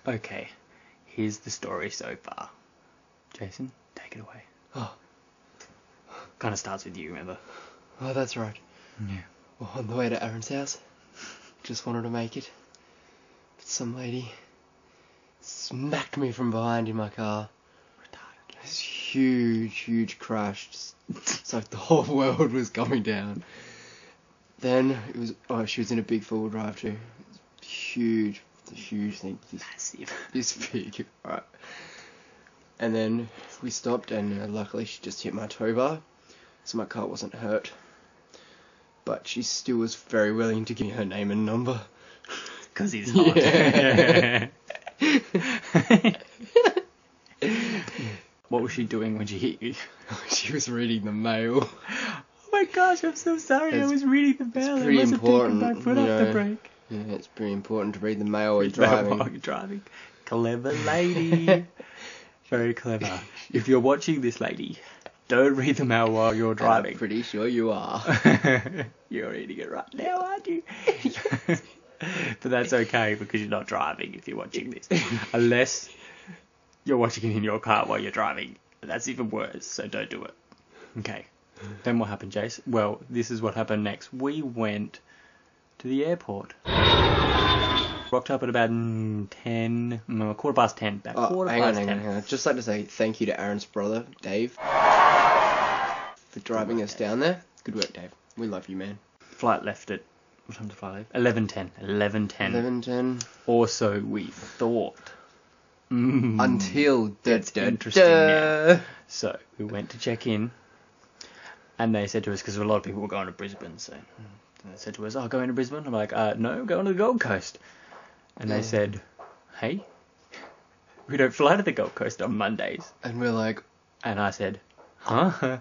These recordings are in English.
Okay, here's the story so far. Jason, take it away. Oh. Kind of starts with you, remember? Oh, that's right. Yeah. Well, on the way to Aaron's house, just wanted to make it. But some lady smacked me from behind in my car. This huge crash. It's like the whole world was coming down. Then it was, she was in a big four-wheel drive too. It's huge. It's a huge thing. Massive. This big. Right. And then we stopped, and luckily she just hit my tow bar, so my car wasn't hurt. But she still was very willing to give me her name and number. Because he's hot. Yeah. What was she doing when she hit you? She was reading the mail. Oh my gosh, I'm so sorry. I was reading the mail. It's pretty I must important. have taken my foot off the brake. Yeah, it's pretty important to read the mail while you're driving. While you're driving. Clever lady. Very clever. If you're watching this, lady, don't read the mail while you're driving. I'm pretty sure you are. You're reading it right now, aren't you? But that's okay because you're not driving if you're watching this. Unless you're watching it in your car while you're driving. That's even worse, so don't do it. Okay. Then what happened, Jace? Well, this is what happened next. We went to the airport. Rocked up at about 10, 10:15. Hang on. I'd just like to say thank you to Aaron's brother, Dave, for driving us down there. Good work, Dave. We love you, man. Flight left at... What time did the flight leave? 11:10. 11:10. Also, we thought... Until... That's interesting now. So, we went to check in, and they said to us, because a lot of people were going to Brisbane, so they said to us, oh, going to Brisbane? I'm like, no, going to the Gold Coast. And they said, hey, we don't fly to the Gold Coast on Mondays. And we're like... And I said, huh?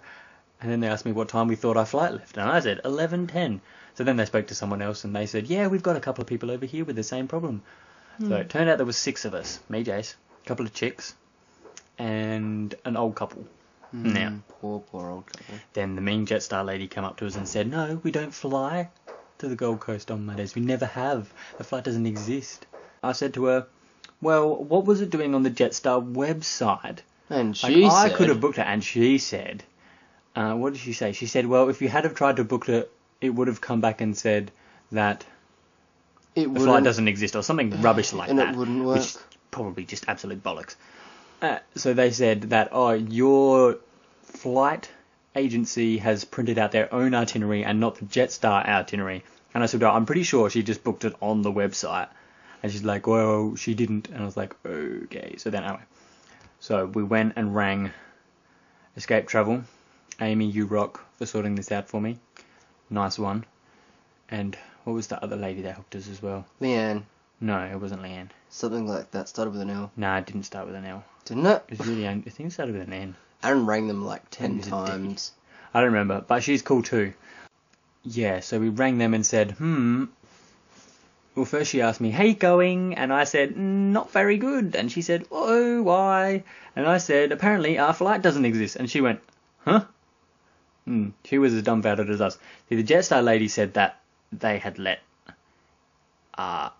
And then they asked me what time we thought our flight left. And I said, 11:10. So then they spoke to someone else and they said, yeah, we've got a couple of people over here with the same problem. So it turned out there was 6 of us. Me, Jace, a couple of chicks, and an old couple. Now, Poor old couple. then the mean Jetstar lady came up to us and said, no, we don't fly to the Gold Coast on Mondays. We never have. The flight doesn't exist. I said to her, well, what was it doing on the Jetstar website? And she said... I could have booked it. And she said, what did she say? She said, well, if you had have tried to book it, it would have come back and said that the flight doesn't exist or something rubbish like and that. it wouldn't work. Which is probably just absolute bollocks. So they said that, oh, your flight agency has printed out their own itinerary and not the Jetstar itinerary. And I said, oh, I'm pretty sure she just booked it on the website. And she's like, well, she didn't. And I was like, okay. So then, anyway. So we went and rang Escape Travel. Amy, you rock for sorting this out for me. Nice one. And what was the other lady that helped us as well? Leanne. No, it wasn't Leanne. Something like that. Started with an L. Nah, it didn't start with an L. Didn't it? It was really, I think it started with an N. Aaron rang them like It 10 was a times. I don't remember, but she's cool too. Yeah, so we rang them and said, Well, first she asked me, hey, going? And I said, not very good. And she said, oh, why? And I said, apparently our flight doesn't exist. And she went, huh? She was as dumbfounded as us. See, the Jetstar lady said that they had let our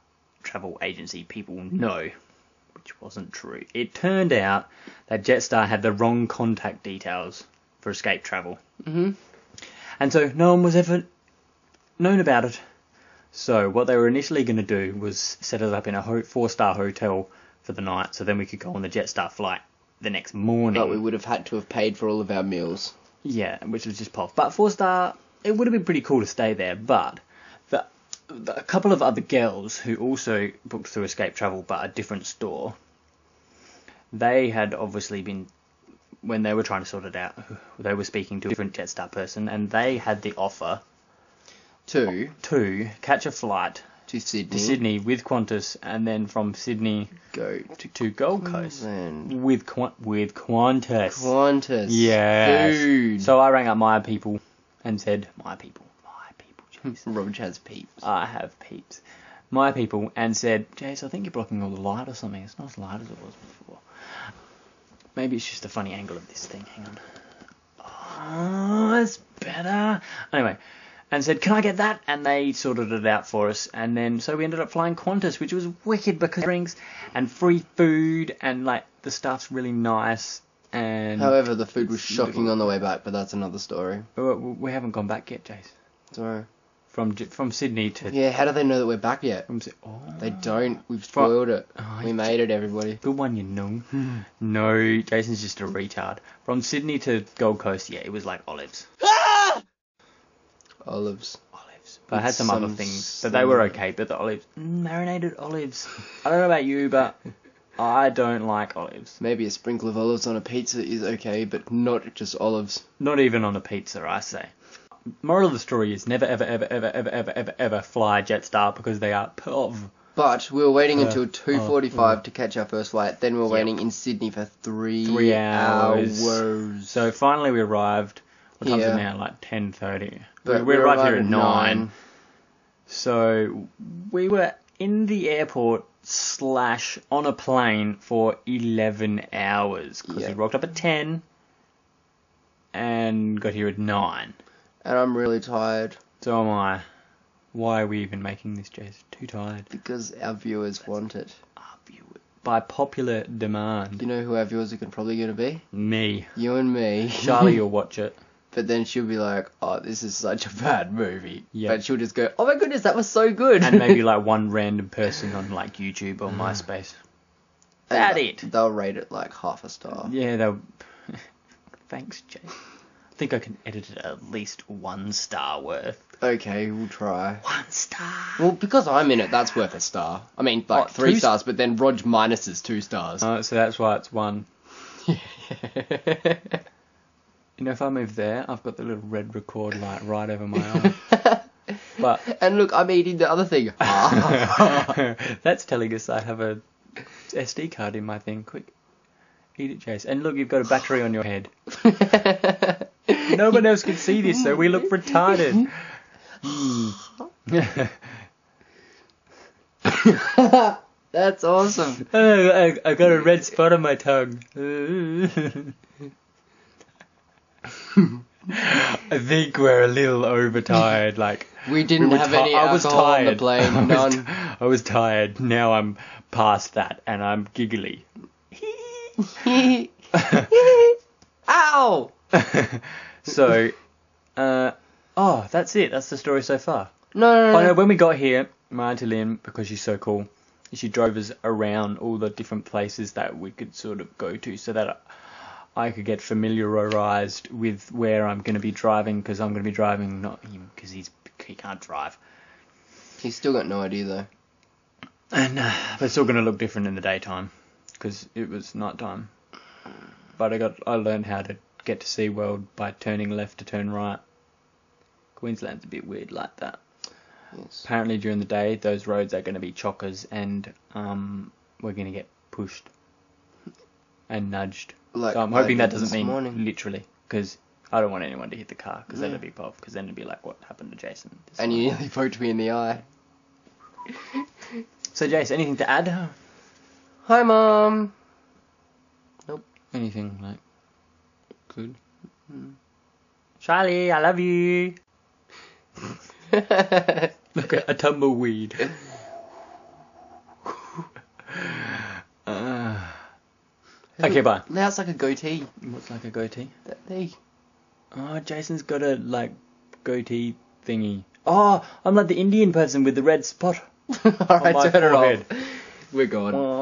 travel agency people know, which wasn't true. It turned out that Jetstar had the wrong contact details for Escape Travel. And so no one was ever known about it. So what they were initially going to do was set us up in a 4-star hotel for the night, so then we could go on the Jetstar flight the next morning. But we would have had to have paid for all of our meals. Yeah, which was just pop. But 4-star, it would have been pretty cool to stay there, but a couple of other girls who also booked through Escape Travel but a different store, they had obviously been, when they were trying to sort it out, they were speaking to a different Jetstar person, and they had the offer to catch a flight to Sydney with Qantas, and then from Sydney go to Gold Coast with Qantas. Qantas. Yeah. Dude. So I rang up my people and said, my people, jeez. Robert has peeps. I have peeps. My people, and said, Jace, I think you're blocking all the light or something. It's not as light as it was before. Maybe it's just a funny angle of this thing. Hang on. Oh, it's better. Anyway, and said, "Can I get that?" And they sorted it out for us. And then so we ended up flying Qantas, which was wicked because drinks and free food and like the stuff's really nice. And However, the food was shocking on the way back, but that's another story. we haven't gone back yet, Jace. Sorry. From Sydney to Yeah, how do they know that we're back yet? They don't. We've spoiled it. We made it, everybody. Good one, you know. No, Jason's just a retard. From Sydney to Gold Coast, yeah, it was like olives. Olives. But I had some other things, but they were okay. But the olives, marinated olives. I don't know about you, but I don't like olives. Maybe a sprinkle of olives on a pizza is okay, but not just olives. Not even on a pizza, I say. Moral of the story is never, ever, ever, ever, ever, ever, ever, ever fly Jetstar because they are POV. But we were waiting until 2:45 to catch our first flight. Then we were waiting in Sydney for 3 hours. So finally we arrived. What time is it now? Like 10:30. But we arrived here at 9. So we were in the airport / on a plane for 11 hours. Because we rocked up at 10 and got here at 9. And I'm really tired. So am I. Why are we even making this, Jace? Too tired. Because our viewers want it. By popular demand. You know who our viewers are probably going to be? Me. You and me. Charlie will watch it. But then she'll be like, oh, this is such a bad movie. Yeah. But she'll just go, oh my goodness, that was so good. And maybe like one random person on like YouTube or MySpace. That's it. They'll rate it like half a star. Yeah, they'll... Thanks, Jay. I think I can edit it at least 1 star worth. Okay, we'll try. 1 star. Well, because I'm in it, that's worth a star. I mean, like 3 stars, but then Rog minuses 2 stars. Oh, so that's why it's 1. You know, if I move there, I've got the little red record light right over my eye. But and look, I'm eating the other thing. That's telling us I have a SD card in my thing. Quick, eat it, Chase. And look, you've got a battery on your head. No one else can see this, so we look retarded. That's awesome. Oh, I got a red spot on my tongue. I think we're a little overtired. Like we didn't have any alcohol on the plane. None. I was tired. Now I'm past that, and I'm giggly. Ow! So, that's it. That's the story so far. No. When we got here, my Auntie Lynn, because she's so cool, she drove us around all the different places that we could sort of go to, so that I could get familiarised with where I'm going to be driving, because I'm going to be driving, not him, because he can't drive. He's still got no idea though. And but it's still going to look different in the daytime, because it was nighttime. But I learned how to get to SeaWorld by turning left to turn right. Queensland's a bit weird like that. Yes. Apparently during the day, those roads are going to be chockers, and we're going to get pushed and nudged. So I'm hoping that doesn't mean literally, because I don't want anyone to hit the car, because that'd be pop, because then it'd be like what happened to Jason. And you nearly poked me in the eye. So Jace, anything to add? Hi, Mom. Nope. Anything like good? Charlie, I love you. Look at a tumbleweed. Okay, bye. That's like a goatee. What's like a goatee? That thing. Oh, Jason's got a like goatee thingy. Oh, I'm like the Indian person with the red spot. Alright, turn it off. We're gone.